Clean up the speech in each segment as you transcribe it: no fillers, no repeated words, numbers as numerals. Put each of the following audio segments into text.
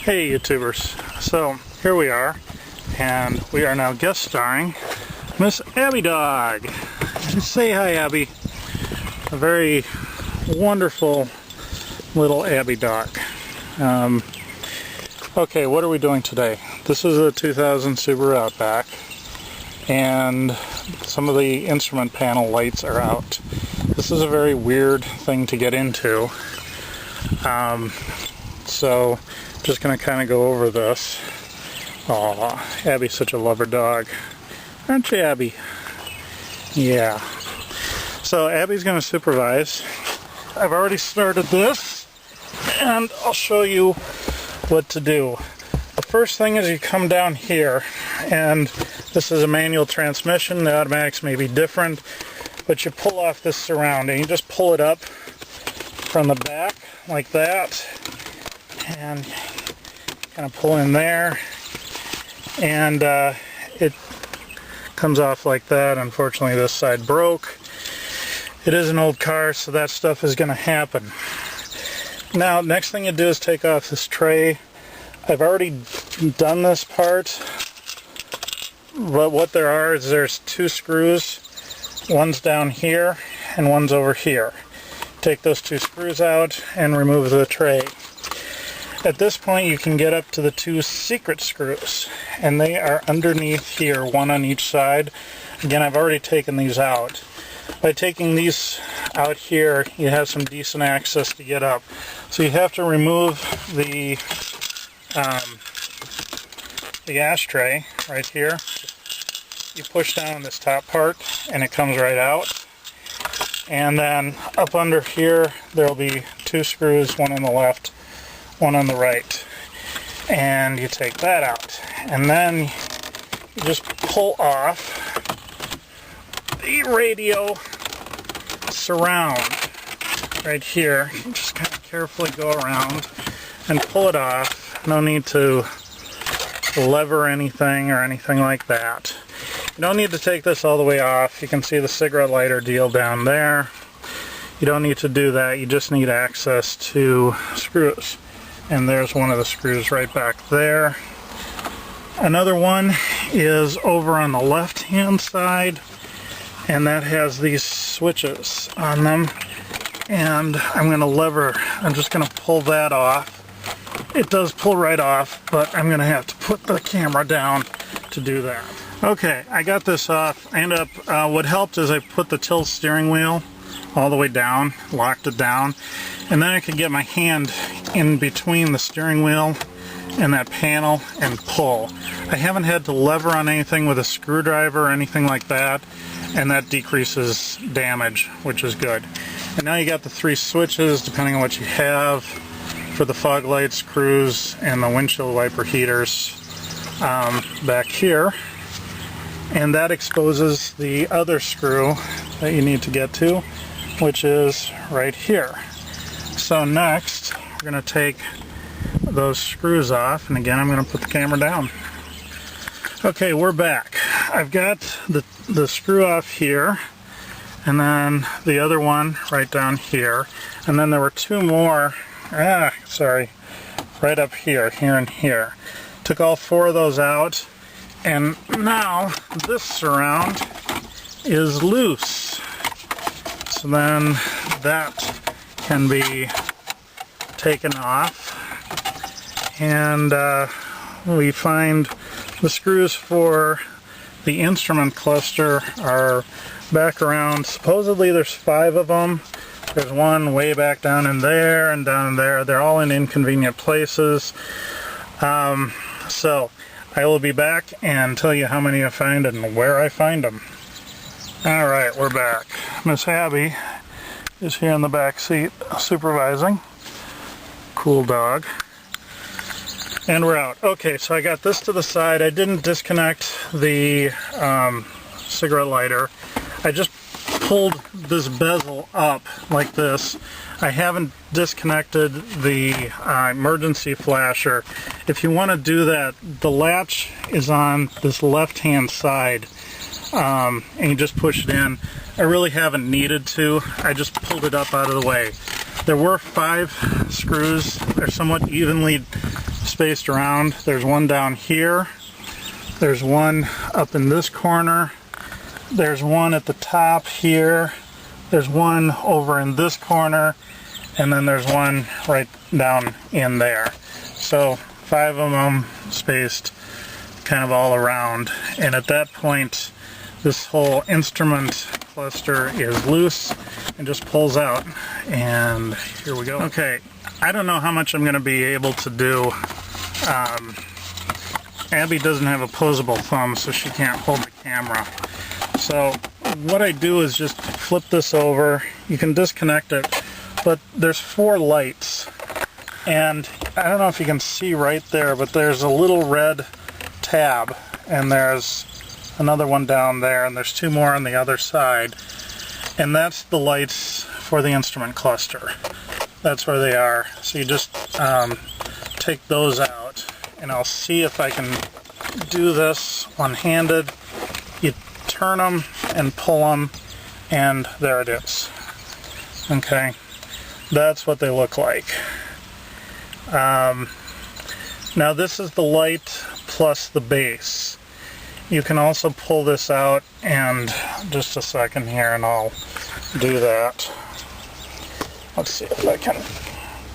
Hey YouTubers, so here we are, and we are now guest starring Miss Abby Dog. Say hi, Abby. A very wonderful little Abby dog. Okay, what are we doing today? This is a 2000 Subaru Outback, and some of the instrument panel lights are out. This is a very weird thing to get into, so just going to kind of go over this. Aw, Abby's such a lover dog. Aren't you, Abby? Yeah. So Abby's going to supervise. I've already started this, and I'll show you what to do. The first thing is you come down here, and this is a manual transmission. The automatics may be different, but you pull off this surrounding. You just pull it up from the back like that, and kind of pull in there, and it comes off like that. Unfortunately, this side broke. It is an old car, so that stuff is going to happen. Now, next thing you do is take off this tray. I've already done this part, but what there are is there's two screws. One's down here and one's over here. Take those two screws out and remove the tray. At this point, you can get up to the two secret screws, and they are underneath here, one on each side. Again, I've already taken these out. By taking these out here, you have some decent access to get up. So you have to remove the ashtray right here. You push down this top part, and it comes right out. And then up under here, there will be two screws, one on the left, one on the right, and you take that out, and then you just pull off the radio surround right here. You just kind of carefully go around and pull it off. No need to lever anything or anything like that. You don't need to take this all the way off. You can see the cigarette lighter deal down there. You don't need to do that. You just need access to screws. And there's one of the screws right back there. Another one is over on the left hand side, and that has these switches on them, and I'm just going to pull that off. It does pull right off, but I'm going to have to put the camera down to do that. Okay, I got this off. I ended up, what helped is I put the tilt steering wheel all the way down, locked it down, and then I could get my hand in between the steering wheel and that panel and pull. I haven't had to lever on anything with a screwdriver or anything like that, and that decreases damage, which is good. And now you got the three switches, depending on what you have, for the fog lights, cruise, and the windshield wiper heaters back here. And that exposes the other screw that you need to get to, which is right here. So next, we're going to take those screws off, and again, I'm going to put the camera down. Okay, we're back. I've got the screw off here, and then the other one right down here, and then there were two more, right up here, and here. Took all four of those out, and now this surround is loose. So then that can be taken off, and we find the screws for the instrument cluster are back around. Supposedly there's 5 of them. There's one way back down in there and down there. They're all in inconvenient places. So I will be back and tell you how many I find and where I find them. Alright, we're back. Miss Abby is here in the back seat supervising. Cool dog. And we're out. Okay, so I got this to the side. I didn't disconnect the cigarette lighter. I just pulled this bezel up like this. I haven't disconnected the emergency flasher. If you want to do that, the latch is on this left-hand side, and you just push it in. I really haven't needed to. I just pulled it up out of the way. There were 5 screws. They're somewhat evenly spaced around. There's one down here. There's one up in this corner. There's one at the top here. There's one over in this corner. And then there's one right down in there. So 5 of them spaced kind of all around. And at that point, this whole instrument cluster is loose and just pulls out. And here we go. Okay, I don't know how much I'm going to be able to do. Abby doesn't have opposable thumb, so she can't hold the camera. So what I do is just flip this over. You can disconnect it, but there's 4 lights. And I don't know if you can see right there, but there's a little red tab, and there's another one down there, and there's 2 more on the other side. And that's the lights for the instrument cluster. That's where they are. So you just take those out, and I'll see if I can do this one-handed. You turn them and pull them, and there it is. Okay, that's what they look like. Now this is the light plus the base. You can also pull this out, and just a second here and I'll do that. Let's see if I can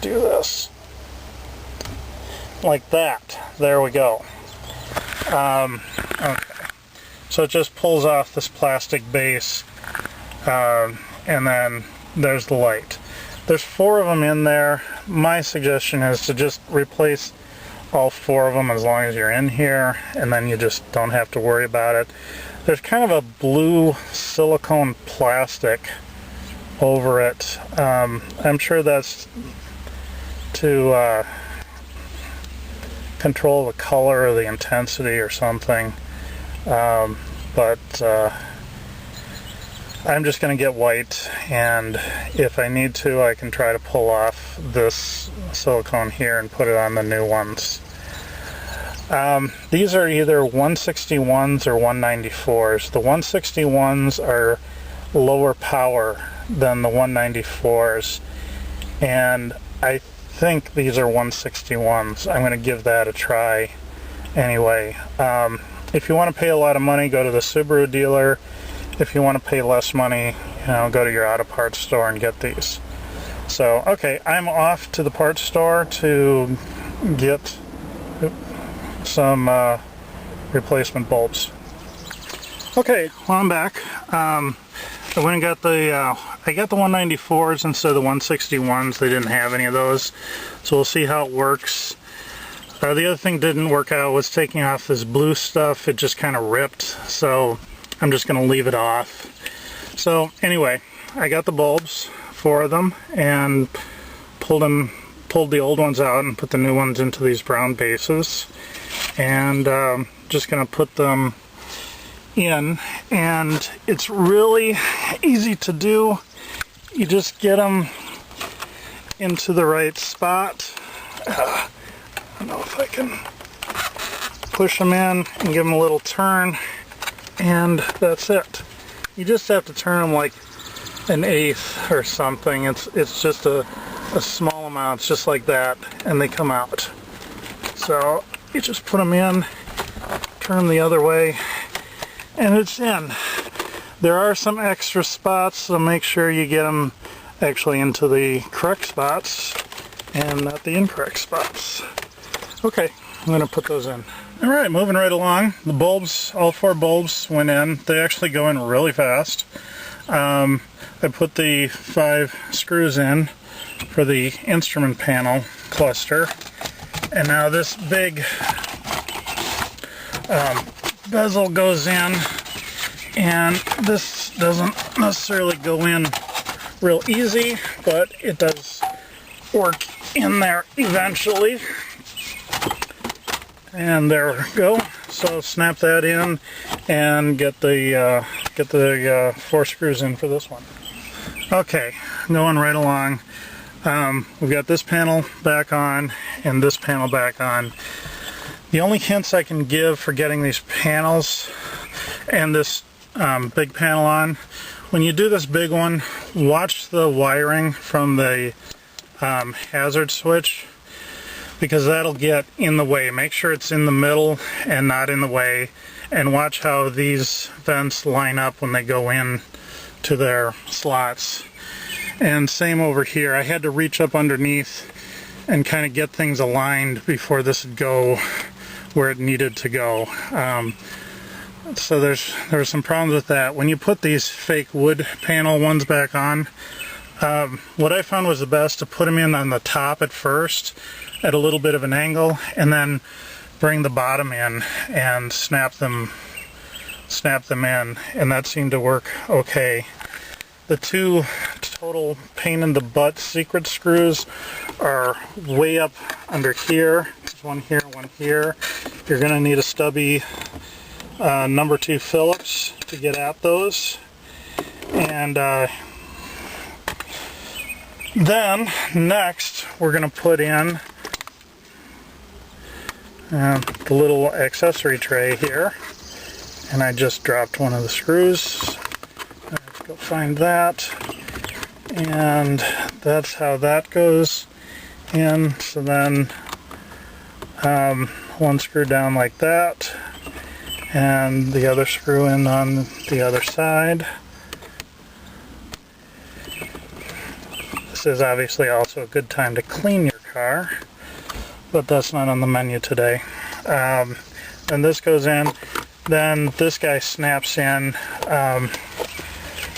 do this. Like that. There we go. Okay. So it just pulls off this plastic base, and then there's the light. There's 4 of them in there. My suggestion is to just replace all 4 of them as long as you're in here, and then you just don't have to worry about it. There's kind of a blue silicone plastic over it. I'm sure that's to control the color or the intensity or something, but I'm just going to get white, and if I need to, I can try to pull off this silicone here and put it on the new ones. These are either 161s or 194s. The 161s are lower power than the 194s, and I think these are 161s. I'm going to give that a try anyway. If you want to pay a lot of money, go to the Subaru dealer. If you want to pay less money, go to your auto parts store and get these. So, okay, I'm off to the parts store to get some replacement bulbs. Okay, well, I'm back. I went and got the I got the 194s instead of the 161s. They didn't have any of those, so we'll see how it works. The other thing didn't work out was taking off this blue stuff. It just kind of ripped, so I'm just going to leave it off. So anyway, I got the bulbs, 4 of them, and pulled the old ones out and put the new ones into these brown bases, and just going to put them in. And it's really easy to do. You just get them into the right spot. I don't know if I can push them in and give them a little turn, and that's it. You just have to turn them like an 1/8 or something. It's just a small amount, just like that, and they come out. So you just put them in, turn them the other way, and it's in. There are some extra spots, so make sure you get them actually into the correct spots and not the incorrect spots. Okay, I'm going to put those in. Alright, moving right along. The bulbs, all 4 bulbs went in. They actually go in really fast. I put the 5 screws in for the instrument panel cluster. And now this big bezel goes in, and this doesn't necessarily go in real easy, but it does work in there eventually. And there we go. So snap that in and get the 4 screws in for this one. Okay, going right along. We've got this panel back on and this panel back on. The only hints I can give for getting these panels and this big panel on, when you do this big one, watch the wiring from the hazard switch. because that'll get in the way. Make sure it's in the middle and not in the way, and watch how these vents line up when they go in to their slots. And same over here. I had to reach up underneath and kind of get things aligned before this would go where it needed to go. So there were some problems with that. When you put these fake wood panel ones back on, what I found was the best to put them in on the top at first at a little bit of an angle, and then bring the bottom in and snap them in, and that seemed to work okay. The two total pain in the butt secret screws are way up under here. There's one here, one here. You're going to need a stubby number 2 Phillips to get at those. And then next we're going to put in the little accessory tray here. And I just dropped one of the screws. Let's go find that. And that's how that goes in. So then one screw down like that, and the other screw in on the other side. This is obviously also a good time to clean your car, but that's not on the menu today. And this goes in. Then this guy snaps in.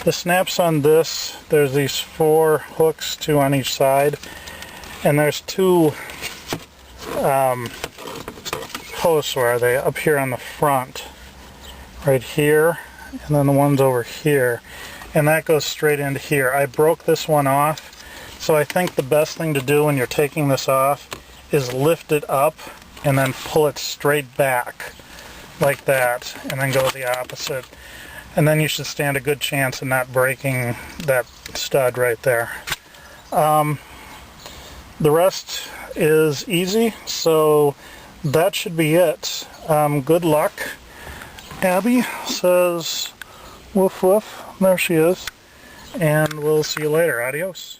The snaps on this, there's these 4 hooks, 2 on each side, and there's 2 posts, where are they? Up here on the front, right here, and then the ones over here, and that goes straight into here. I broke this one off, so I think the best thing to do when you're taking this off is lift it up and then pull it straight back like that, and then go the opposite. And then you should stand a good chance of not breaking that stud right there. The rest is easy, so that should be it. Good luck. Abby says woof woof. There she is. And we'll see you later. Adios.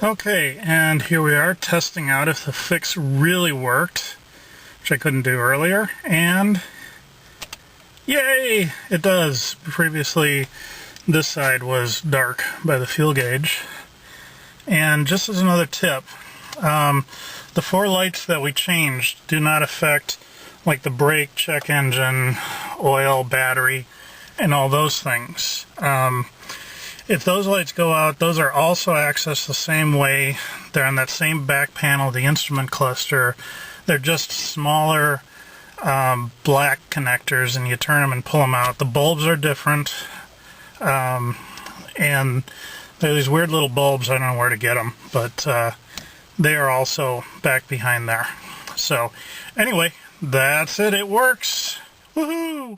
Okay, and here we are testing out if the fix really worked, which I couldn't do earlier, and yay! It does. Previously, this side was dark by the fuel gauge. And just as another tip, the 4 lights that we changed do not affect like the brake, check engine, oil, battery, and all those things. If those lights go out, those are also accessed the same way. They're on that same back panel, the instrument cluster. They're just smaller black connectors, and you turn them and pull them out. The bulbs are different, and they're these weird little bulbs. I don't know where to get them, but they are also back behind there. So anyway, that's it. It works. Woohoo!